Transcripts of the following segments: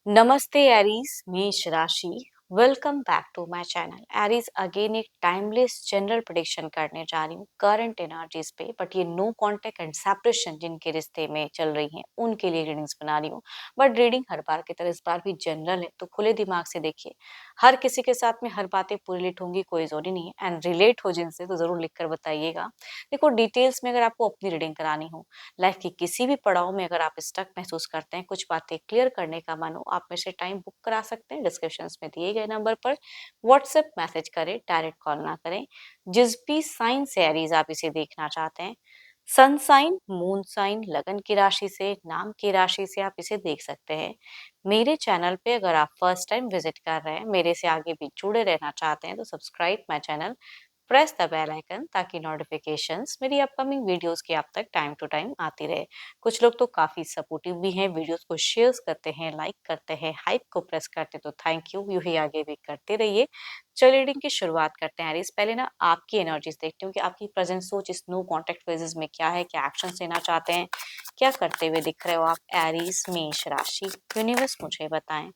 नमस्ते एरीज मेष राशि। Welcome back to my channel Aries. Again एक टाइमलेस जनरल प्रेडिक्शन करने जा रही हूँ करंट एनर्जीज पे, बट ये नो कांटेक्ट एंड सेपरेशन जिनके रिश्ते में चल रही हैं उनके लिए रीडिंग्स बना रही हूँ। बट रीडिंग हर बार की तरह इस बार भी जनरल है, तो खुले दिमाग से देखिए। हर किसी के साथ में हर बातें पूरी रिलेट होंगी कोई जरूरी नहीं है, एंड रिलेट हो जिनसे तो जरूर लिख कर बताइएगा। देखो, डिटेल्स में अगर आपको अपनी रीडिंग करानी हो, लाइफ के किसी भी पड़ाव में अगर आप स्टक महसूस करते हैं, कुछ बातें क्लियर करने का मन हो, आप में से टाइम बुक करा सकते हैं। डिस्क्रिप्शन में दिए गए नंबर पर व्हाट्सएप मैसेज करें, डायरेक्ट कॉल ना करें। जिस भी साइन से एरीज आप इसे देखना चाहते हैं, सन साइन, मून साइन, लगन की राशि से, नाम की राशि से आप इसे देख सकते हैं। मेरे चैनल पे अगर आप फर्स्ट टाइम विजिट कर रहे हैं, मेरे से आगे भी जुड़े रहना चाहते हैं, तो subscribe my channel, press the bell icon, ताकि नोटिफिकेशंस मेरी अपकमिंग वीडियोस की आप तक टाइम टू टाइम आती रहे। कुछ लोग तो काफी सपोर्टिव भी हैं, वीडियोस को शेयर करते हैं, लाइक करते हैं, हाइप को प्रेस करते हैं, तो थैंक यू। यूं ही आगे भी करते रहिए। चलिए रीडिंग की शुरुआत करते हैं एरीज। पहले ना आपकी एनर्जीज देखती हूँ कि आपकी प्रेजेंट सोच इस नो कॉन्टेक्ट फेजेस में क्या है, क्या एक्शन लेना चाहते हैं, क्या करते हुए दिख रहे हो आप एरीज मेष राशि। यूनिवर्स मुझे बताएं,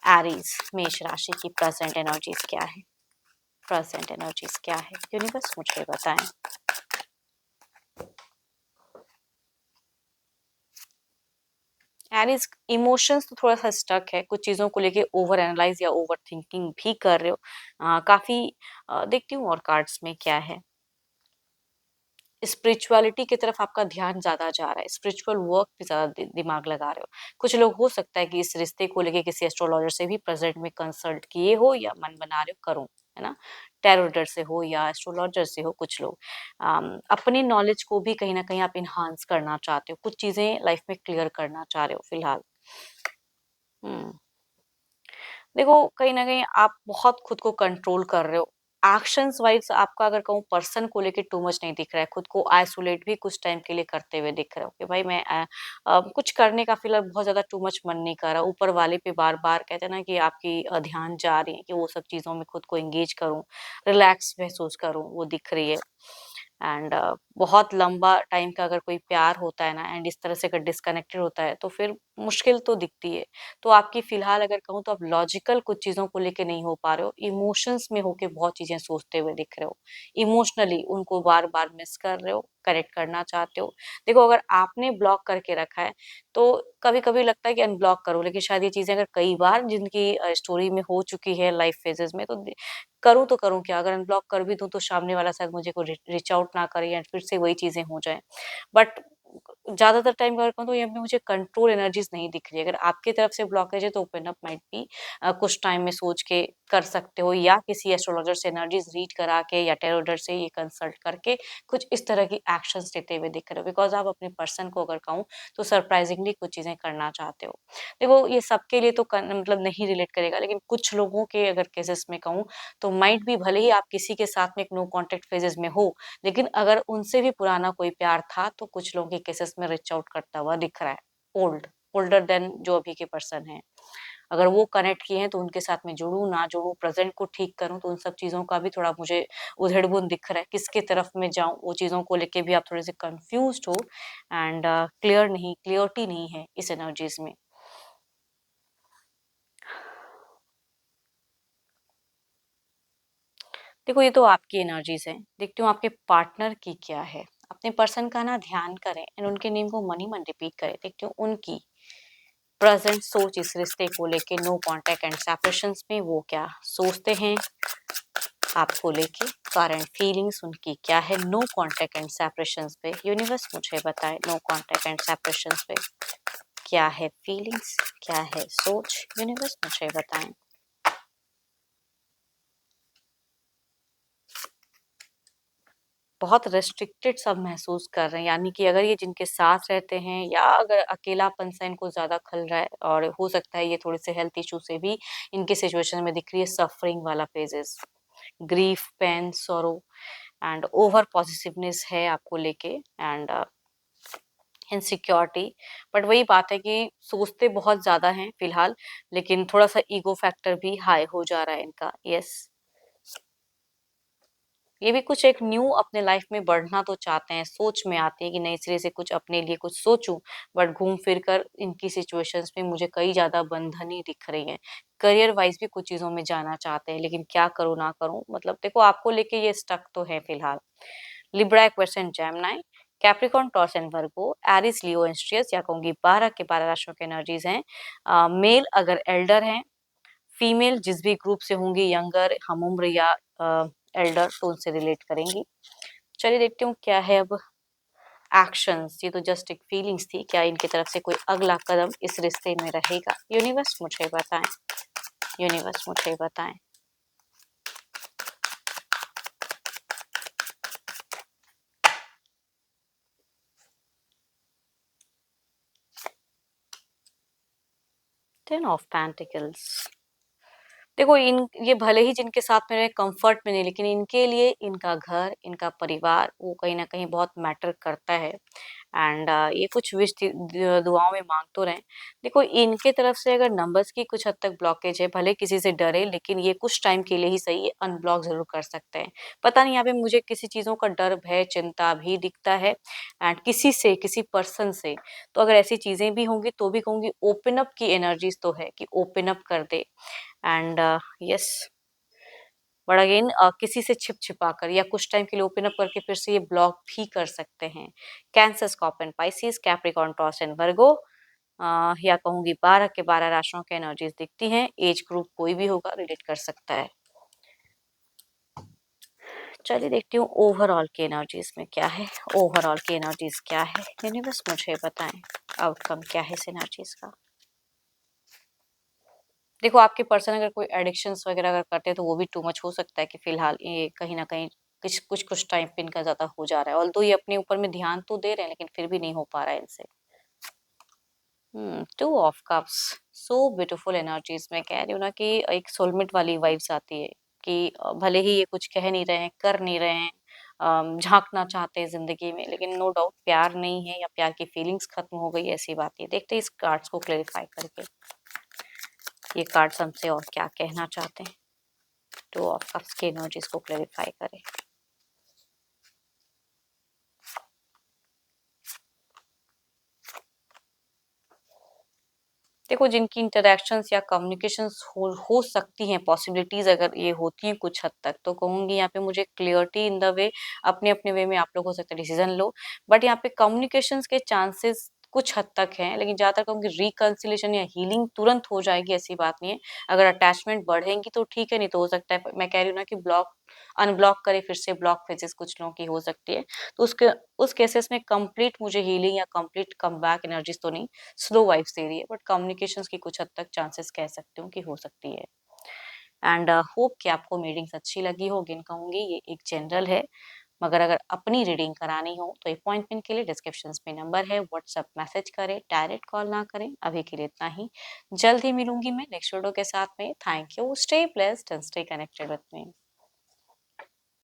एरीज मेष राशि की प्रेजेंट एनर्जीज क्या है। प्रेजेंट एनर्जीज क्या है यूनिवर्स मुझे बताएं। एरीज इमोशंस तो थोड़ा सा स्टक है, कुछ चीजों को लेके ओवर एनालाइज या ओवर थिंकिंग भी कर रहे हो। काफी देखती हूँ और कार्ड्स में क्या है। स्पिरिचुअलिटी की तरफ आपका ध्यान ज्यादा जा रहा है, स्पिरिचुअल वर्क पे ज्यादा दिमाग लगा रहे हो। कुछ लोग हो सकता है कि इस रिश्ते को लेके किसी एस्ट्रोलॉजर से भी प्रेजेंट में कंसल्ट किए हो, या मन बना रहे हो करूं, है ना। टैरो रीडर से हो या एस्ट्रोलॉजर से हो। कुछ लोग अपनी नॉलेज को भी कहीं ना कहीं आप इन्हांस करना चाहते हो, कुछ चीजें लाइफ में क्लियर करना चाह रहे हो फिलहाल। हम्म देखो, कहीं न कहीं आप बहुत खुद को कंट्रोल कर रहे हो। एक्शंस वाइज़ आपका अगर कहूँ, पर्सन को लेके टू मच नहीं दिख रहा है। खुद को आइसोलेट भी कुछ टाइम के लिए करते हुए दिख रहे हो कि भाई मैं कुछ करने का फ़िलहाल बहुत ज़्यादा टू मच मन नहीं कर रहा। ऊपर वाले पे बार-बार कहते हैं ना कि आपकी ध्यान जा रही है कि वो सब चीज़ों में खुद को एंगेज करूँ, रिलैक्स महसूस करूँ, वो दिख रही है। एंड बहुत लंबा टाइम का अगर कोई प्यार होता है ना, एंड इस तरह से अगर डिस्कनेक्टेड होता है, तो फिर मुश्किल तो दिखती है। तो आपकी फिलहाल अगर कहूँ तो आप लॉजिकल कुछ चीज़ों को लेके नहीं हो पा रहे हो, इमोशंस में होके बहुत चीज़ें सोचते हुए दिख रहे हो। इमोशनली उनको बार-बार मिस कर रहे हो, करेक्ट करना चाहते हो। देखो, अगर आपने ब्लॉक करके रखा है, तो कभी-कभी लगता है कि अनब्लॉक करो, लेकिन शायद ये चीज़ें अगर कई बार जिनकी स्टोरी में हो चुकी है लाइफ फेजेज़ में, तो करूँ तो करूँ क्या? अगर अनब्लॉक कर भी दूँ, तो सामने वाला शायद मुझे कोई रीच आउट ना करे, या फिर से वही चीज़ें हो जाएँ। बट ज़्यादातर टाइम अगर कहूँ, तो यहाँ पे मुझे कंट्रोल एनर्जीज़ नहीं दिख रही है। अगर आपकी तरफ से ब्लॉकेज है, तो ओपन अप माइट बी कुछ टाइम में सोच के कर सकते हो, या किसी एस्ट्रोलॉजर से एनर्जीज़ रीड करा के, या टैरो रीडर से ये कंसल्ट करके कुछ इस तरह की एक्शंस लेते हुए दिख रहे हो। बिकॉज़ आप अपने पर्सन को अगर कहूँ, तो सरप्राइज़िंगली कुछ चीज़ें करना चाहते हो। देखो, ये सबके लिए तो मतलब नहीं रिलेट करेगा, लेकिन कुछ लोगों के अगर केसेस में कहूँ, तो माइट भी भले ही आप किसी के साथ में एक नो कॉन्टैक्ट फेजेज़ में हो, लेकिन अगर उनसे भी पुराना कोई प्यार था, तो कुछ लोगों के केसेस में रीच आउट करता हुआ दिख रहा है। ओल्डर देन जो अभी के पर्सन हैं। अगर वो कनेक्ट किए हैं, तो उनके साथ में जुड़ूँ, ना जुड़ूँ, प्रेज़ेंट को ठीक करूँ, तो उन सब चीज़ों का भी थोड़ा मुझे उधेड़-बुन दिख रहा है। किसकी तरफ मैं जाऊँ, वो चीज़ों को लेके भी आप थोड़े-से कन्फ्यूज़्ड हो, एंड क्लियरिटी नहीं है इस एनर्जीज़ में। देखो, ये तो आपकी एनर्जीज़ हैं। देखती हूँ आपके पार्टनर की क्या है। अपने पर्सन का ना ध्यान करें, एंड उनके नेम को मन-ही-मन रिपीट करें। देखती हूँ उनकी प्रेज़ेंट सोच इस रिश्ते को लेके, नो कॉन्टैक्ट एंड सेपरेशंस में वो क्या सोचते हैं आपको लेके। करंट फीलिंग्स उनकी क्या है नो कॉन्टैक्ट एंड सेपरेशंस पे। यूनिवर्स मुझे बताए, नो कॉन्टैक्ट एंड सेपरेशंस पे क्या है फीलिंग्स, क्या है सोच। यूनिवर्स मुझे बताएं। बहुत रेस्ट्रिक्टेड सब महसूस कर रहे हैं, यानी कि अगर ये जिनके साथ रहते हैं, या अगर अकेलापन सा इनको ज़्यादा खल रहा है, और हो सकता है ये थोड़े से हेल्थ इशू से भी इनके सिचुएशन में दिख रही है, सफरिंग वाला phases, grief, pain, sorrow, and over positiveness है आपको लेके, एंड इनसिक्योरिटी। बट वही बात है कि सोचते बहुत ज़्यादा हैं फिलहाल, लेकिन थोड़ा सा ईगो फैक्टर भी हाई हो जा रहा है इनका। यस। ये भी कुछ एक न्यू अपने लाइफ में बढ़ना तो चाहते हैं, सोच में आते हैं कि नए सिरे से कुछ अपने लिए कुछ सोचूं, बट घूम फिर कर इनकी सिचुएशंस में मुझे कई ज्यादा बंधन ही दिख रही है। करियर वाइज भी कुछ चीजों में जाना चाहते हैं, लेकिन क्या करूँ ना करूँ, मतलब देखो आपको लेके ये स्टक तो है फिलहाल। Libra Aquarius Gemini, Capricorn Taurus and Virgo, Aries Leo एस्ट्रियस, या कहूंगी 12 के 12 राशियों के एनर्जीज हैं। मेल अगर एल्डर हैं, फीमेल जिस भी ग्रुप से होंगी, यंगर, हम उम्र या एल्डर, तो उनसे रिलेट करेंगी। चलिए देखते हूँ क्या है अब एक्शंस। ये तो जस्ट एक फीलिंग्स थी, क्या इनकी तरफ से कोई अगला कदम इस रिश्ते में रहेगा? यूनिवर्स मुझे बताएं, यूनिवर्स मुझे बताएं। Ten of pentacles. देखो इन ये भले ही जिनके साथ में रहे कंफर्ट में नहीं, लेकिन इनके लिए इनका घर, इनका परिवार वो कहीं ना कहीं बहुत मैटर करता है। एंड ये कुछ विश दुआओं में मांग तो रहे। देखो इनके तरफ से अगर नंबर्स की कुछ हद तक ब्लॉकेज है, भले किसी से डरे, लेकिन ये कुछ टाइम के लिए ही सही है, अनब्लॉक जरूर कर सकते हैं। पता नहीं, यहाँ पे मुझे किसी चीजों का डर, भय, चिंता भी दिखता है, एंड किसी से, किसी पर्सन से। तो अगर ऐसी चीजें भी होंगी तो भी कहूंगी ओपन अप की एनर्जीज तो है कि ओपन अप कर दे। एंड यस, बट अगेन किसी से छिप छिपा कर या कुछ टाइम के लिए ओपन अप करके फिर से ये ब्लॉक भी कर सकते हैं। Cancer, scorpion, Pisces, Capricorn, Taurus and वर्गो, या कहूंगी 12 के 12 राशियों के एनर्जीज दिखती हैं। एज ग्रुप कोई भी होगा, रिलेट कर सकता है। चलिए देखती हूँ ओवरऑल की एनर्जीज में क्या है, ओवरऑल की एनर्जीज क्या है, यूनिवर्स मुझे बताएं आउटकम क्या है इस एनर्जीज का। देखो आपके पर्सन अगर कोई एडिक्शंस वगैरह अगर करते हैं तो वो भी टू मच हो सकता है कि फिलहाल ये कहीं ना कहीं कुछ टाइम पे इनका ज्यादा हो जा रहा है। ऑल्दो ये अपने ऊपर में ध्यान तो दे रहे हैं, लेकिन फिर भी नहीं हो पा रहा है इनसे। Two of cups, so beautiful energies. में कह रही हूँ ना कि एक सोलमेट वाली वाइब्स आती है कि भले ही ये कुछ कह नहीं रहे हैं, कर नहीं रहे हैं, झांकना चाहते हैं जिंदगी में, लेकिन नो डाउट प्यार नहीं है या प्यार की फीलिंग्स खत्म हो गई, ऐसी बात है। देखते हैं इस कार्ड्स को क्लेरिफाई करके ये कार्ड्स हमसे और क्या कहना चाहते हैं। टू ऑफ कप्स की एनर्जीज को क्लेरिफाई करें। देखो जिनकी इंटरेक्शंस या कम्युनिकेशंस हो सकती हैं, पॉसिबिलिटीज अगर ये होती हैं कुछ हद तक, तो कहूंगी यहाँ पे मुझे क्लियरिटी इन द वे, अपने अपने वे में आप लोग हो सकता है डिसीजन लो, बट यहाँ पे कम्युनिकेशंस के चांसेस कुछ हद तक हैं, लेकिन ज्यादातर कहूंगी रिकंसिलेशन या हीलिंग तुरंत हो जाएगी, ऐसी बात नहीं है। अगर अटैचमेंट बढ़ेंगी तो ठीक है, नहीं तो हो सकता है, मैं कह रही हूँ ना कि ब्लॉक अनब्लॉक करे फिर से ब्लॉक फेजेस कुछ लोगों की हो सकती है। तो उसके उस केसेस में कंप्लीट मुझे हीलिंग या कंप्लीट कम बैक एनर्जीज तो नहीं, स्लो वाइब्स दे रही है, बट कम्युनिकेशंस की कुछ हद तक चांसेस कह सकती हूँ कि हो सकती है। एंड होप कि आपको रीडिंग्स अच्छी लगी होगी। कहूंगी ये एक जनरल है, मगर अगर अपनी रीडिंग करानी हो तो अपॉइंटमेंट के लिए डिस्क्रिप्शन में नंबर है, व्हाट्सएप मैसेज करें, डायरेक्ट कॉल ना करें। अभी के लिए इतना ही, जल्द ही मिलूंगी मैं नेक्स्ट वीडियो के साथ में। Thank you, stay blessed and stay connected with me.